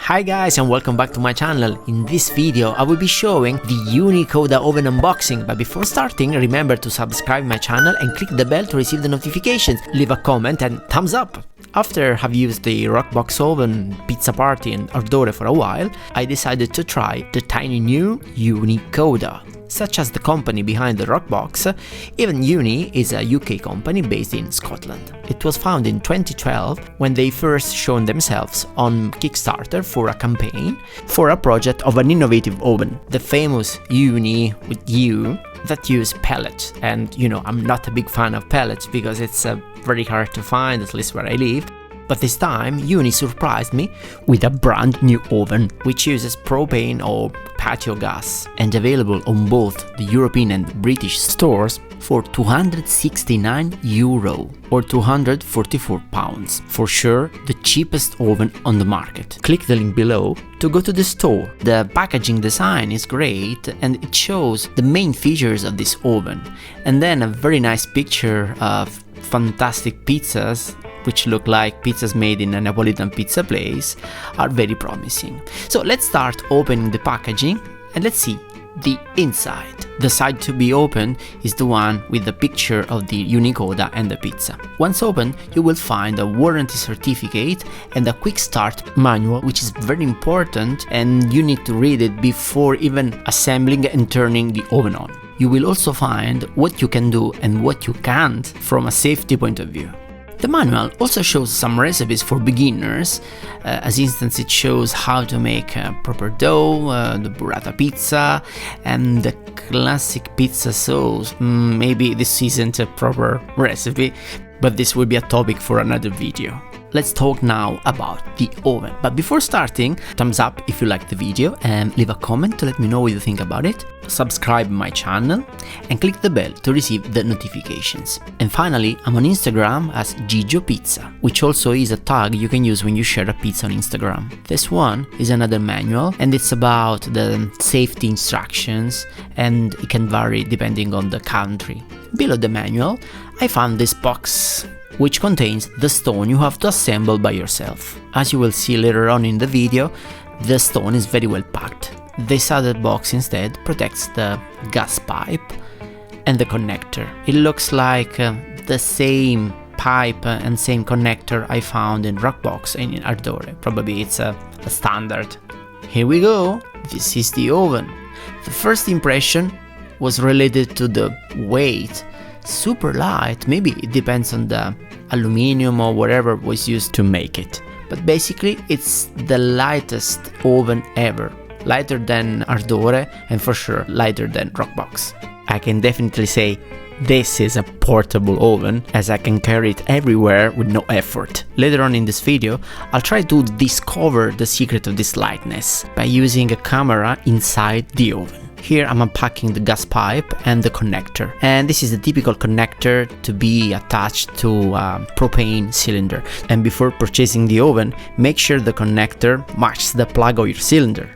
Hi guys and welcome back to my channel. In this video I will be showing the Ooni Koda oven unboxing, but before starting remember to subscribe my channel and click the bell to receive the notifications, leave a comment and thumbs up. After I've used the Rockbox oven, Pizza Party and Ardore for a while, I decided to try the tiny new Ooni Koda. Such as the company behind the Rockbox, even Uni is a UK company based in Scotland. It was founded in 2012 when they first shown themselves on Kickstarter for a campaign for a project of an innovative oven, the famous Uni with U that use pellets. And you know, I'm not a big fan of pellets because it's very hard to find, at least where I live. But this time, Uni surprised me with a brand new oven, which uses propane or patio gas, and available on both the European and British stores for €269 or £244. For sure, the cheapest oven on the market. Click the link below to go to the store. The packaging design is great and it shows the main features of this oven, and then a very nice picture of fantastic pizzas which look like pizzas made in a Neapolitan pizza place, are very promising. So let's start opening the packaging and let's see the inside. The side to be opened is the one with the picture of the Ooni Koda and the pizza. Once opened, you will find a warranty certificate and a quick start manual, which is very important and you need to read it before even assembling and turning the oven on. You will also find what you can do and what you can't from a safety point of view. The manual also shows some recipes for beginners, as instance it shows how to make a proper dough, the burrata pizza and the classic pizza sauce. Maybe this isn't a proper recipe, but this will be a topic for another video. Let's talk now about the oven. But before starting, thumbs up if you like the video and leave a comment to let me know what you think about it. Subscribe my channel and click the bell to receive the notifications. And finally, I'm on Instagram as Gigio Pizza, which also is a tag you can use when you share a pizza on Instagram. This one is another manual and it's about the safety instructions, and it can vary depending on the country. Below the manual, I found this box which contains the stone you have to assemble by yourself. As you will see later on in the video, the stone is very well packed. This other box instead protects the gas pipe and the connector. It looks like the same pipe and same connector I found in Rockbox and in Ardore. Probably it's a standard. Here we go. This is the oven. The first impression was related to the weight. Super light, maybe it depends on the aluminum or whatever was used to make it. But basically it's the lightest oven ever. Lighter than Ardore and for sure lighter than Rockbox. I can definitely say this is a portable oven, as I can carry it everywhere with no effort. Later on in this video, I'll try to discover the secret of this lightness by using a camera inside the oven. Here I'm unpacking the gas pipe and the connector, and this is the typical connector to be attached to a propane cylinder. And before purchasing the oven, make sure the connector matches the plug of your cylinder.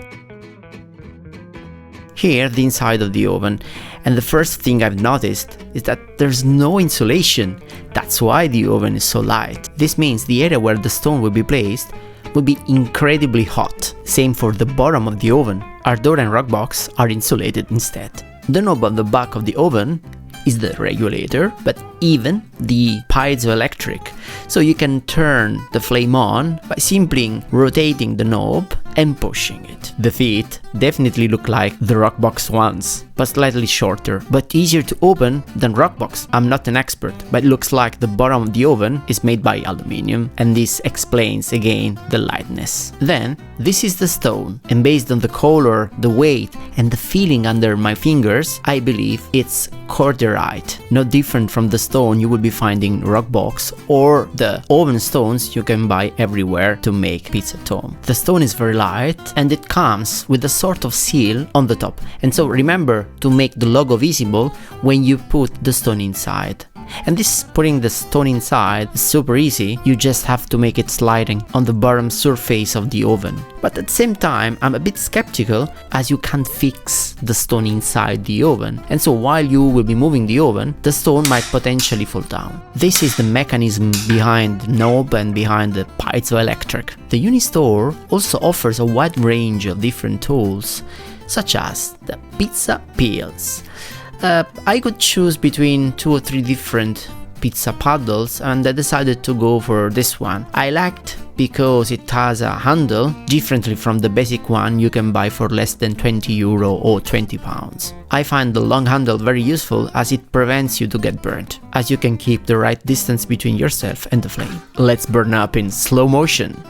Here the inside of the oven, and the first thing I've noticed is that there's no insulation. That's why the oven is so light. This means the area where the stone will be placed will be incredibly hot. Same for the bottom of the oven. Ardore and Rockbox are insulated instead. The knob on the back of the oven is the regulator, but even the piezoelectric, so you can turn the flame on by simply rotating the knob and pushing it. The feet definitely look like the Rockbox ones, but slightly shorter, but easier to open than Rockbox. I'm not an expert, but it looks like the bottom of the oven is made by aluminium, and this explains again the lightness. Then, this is the stone, and based on the color, the weight, and the feeling under my fingers, I believe it's corderite. No different from the stone you will be finding in Rockbox or the oven stones you can buy everywhere to make pizza at home. The stone is very light and it comes with a sort of seal on the top, and so remember to make the logo visible when you put the stone inside. And this putting the stone inside is super easy, you just have to make it sliding on the bottom surface of the oven. But at the same time, I'm a bit skeptical as you can't fix the stone inside the oven, and so while you will be moving the oven, the stone might potentially fall down. This is the mechanism behind the knob and behind the piezoelectric. The Uni store also offers a wide range of different tools, such as the pizza peels. I could choose between 2 or 3 different pizza paddles and I decided to go for this one. I liked because it has a handle differently from the basic one you can buy for less than €20 or £20. I find the long handle very useful as it prevents you to get burnt, as you can keep the right distance between yourself and the flame. Let's burn up in slow motion.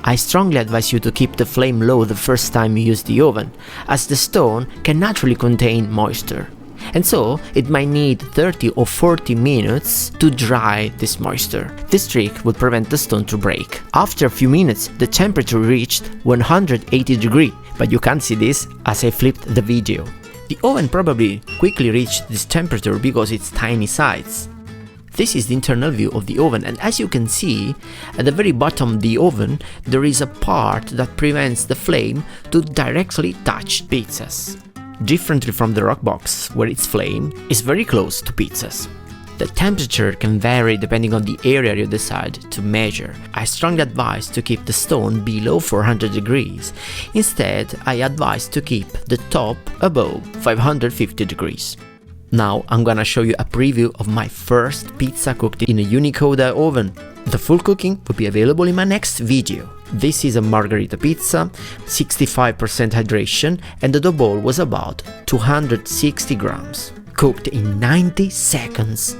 I strongly advise you to keep the flame low the first time you use the oven, as the stone can naturally contain moisture, and so it might need 30 or 40 minutes to dry this moisture. This trick will prevent the stone to break. After a few minutes, the temperature reached 180 degrees, but you can't see this as I flipped the video. The oven probably quickly reached this temperature because it's tiny size. This is the internal view of the oven, and as you can see, at the very bottom of the oven there is a part that prevents the flame to directly touch pizzas. Differently from the rock box, where its flame is very close to pizzas. The temperature can vary depending on the area you decide to measure. I strongly advise to keep the stone below 400 degrees. Instead, I advise to keep the top above 550 degrees. Now I'm gonna show you a preview of my first pizza cooked in a Ooni Koda oven. The full cooking will be available in my next video. This is a margherita pizza, 65% hydration, and the dough ball was about 260 grams, cooked in 90 seconds.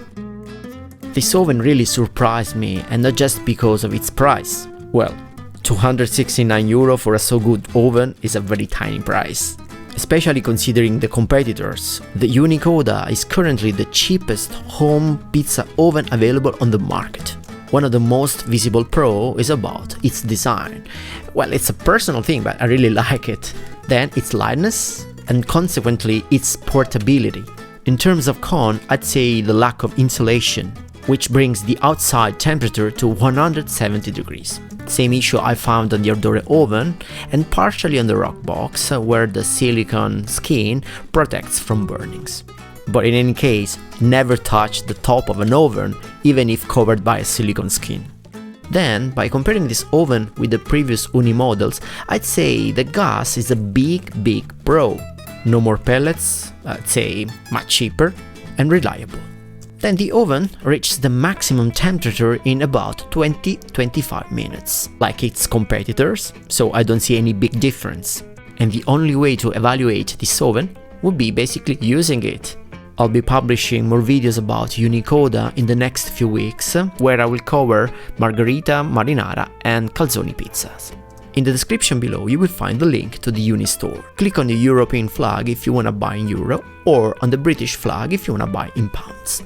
This oven really surprised me, and not just because of its price. Well, €269 for a so good oven is a very tiny price. Especially considering the competitors. The Ooni Koda is currently the cheapest home pizza oven available on the market. One of the most visible pros is about its design. Well, it's a personal thing, but I really like it. Then its lightness and consequently its portability. In terms of con, I'd say the lack of insulation, which brings the outside temperature to 170 degrees. Same issue I found on the Ardore oven and partially on the rock box, where the silicone skin protects from burnings. But in any case, never touch the top of an oven even if covered by a silicone skin. Then, by comparing this oven with the previous Uni models, I'd say the gas is a big pro. No more pellets, I'd say much cheaper and reliable. Then the oven reaches the maximum temperature in about 20-25 minutes, like its competitors, so I don't see any big difference. And the only way to evaluate this oven would be basically using it. I'll be publishing more videos about Ooni Koda in the next few weeks, where I will cover margherita, marinara and calzone pizzas. In the description below you will find the link to the Uni store. Click on the European flag if you wanna buy in euro, or on the British flag if you wanna buy in pounds.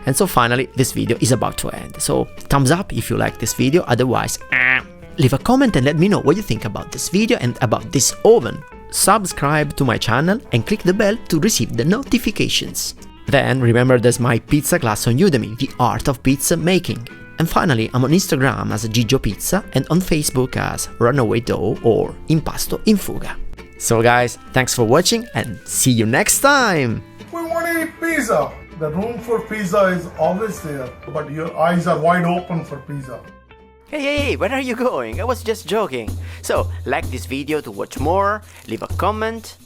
And so finally, this video is about to end, so thumbs up if you like this video, otherwise leave a comment and let me know what you think about this video and about this oven. Subscribe to my channel and click the bell to receive the notifications. Then remember there's my pizza class on Udemy, the art of pizza making. And finally, I'm on Instagram as Gigio Pizza and on Facebook as Runaway Dough or Impasto in Fuga. So guys, thanks for watching and see you next time! We want to eat pizza! The room for pizza is always there, but your eyes are wide open for pizza. Hey, where are you going? I was just joking. So, like this video to watch more, leave a comment,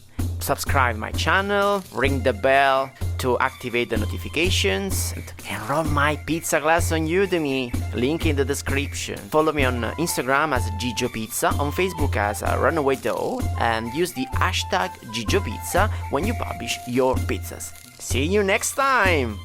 subscribe my channel, ring the bell to activate the notifications, and enroll my pizza class on Udemy, link in the description. Follow me on Instagram as Gigio Pizza, on Facebook as Runaway Dough, and use the hashtag Gigio Pizza when you publish your pizzas. See you next time!